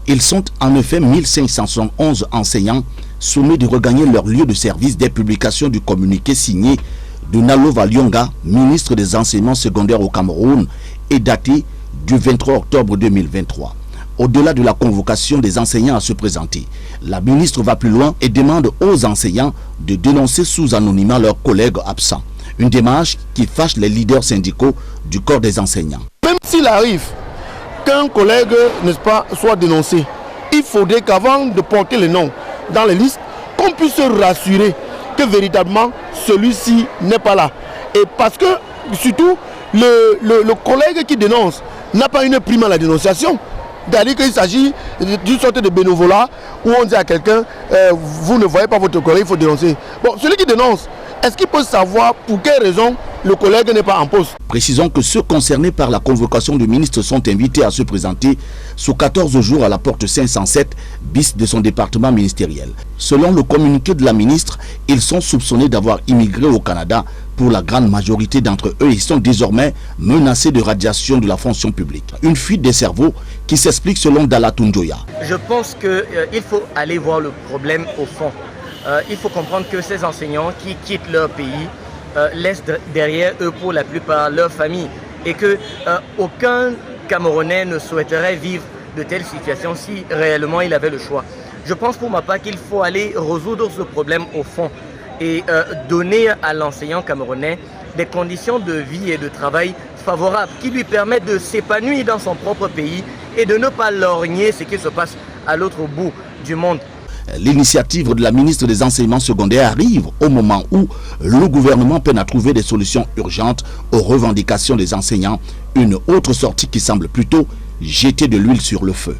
Ils sont en effet 1571 enseignants sommés de regagner leur lieu de service des publications du communiqué signé de Nalo Valyonga, ministre des enseignements secondaires au Cameroun, et daté du 23 octobre 2023. Au-delà de la convocation des enseignants à se présenter, la ministre va plus loin et demande aux enseignants de dénoncer sous anonymat leurs collègues absents. Une démarche qui fâche les leaders syndicaux du corps des enseignants. Même s'il arrive qu'un collègue, n'est-ce pas, soit dénoncé, il faudrait qu'avant de porter le nom dans les listes, qu'on puisse se rassurer que véritablement celui-ci n'est pas là. Et parce que surtout le collègue qui dénonce n'a pas une prime à la dénonciation. C'est-à-dire qu'il s'agit d'une sorte de bénévolat où on dit à quelqu'un vous ne voyez pas votre collègue, il faut dénoncer. Bon, celui qui dénonce, est-ce qu'il peut savoir pour quelle raison le collègue n'est pas en poste? Précisons que ceux concernés par la convocation du ministre sont invités à se présenter sous 14 jours à la porte 507 bis de son département ministériel. Selon le communiqué de la ministre, ils sont soupçonnés d'avoir immigré au Canada. Pour la grande majorité d'entre eux, ils sont désormais menacés de radiation de la fonction publique. Une fuite des cerveaux qui s'explique selon Dala Tunjoya. Je pense qu'il faut aller voir le problème au fond. Il faut comprendre que ces enseignants qui quittent leur pays laissent derrière eux pour la plupart leur famille et que aucun Camerounais ne souhaiterait vivre de telles situations si réellement il avait le choix. Je pense pour ma part qu'il faut aller résoudre ce problème au fond et donner à l'enseignant camerounais des conditions de vie et de travail favorables qui lui permettent de s'épanouir dans son propre pays et de ne pas lorgner ce qui se passe à l'autre bout du monde. L'initiative de la ministre des enseignements secondaires arrive au moment où le gouvernement peine à trouver des solutions urgentes aux revendications des enseignants, une autre sortie qui semble plutôt jeter de l'huile sur le feu.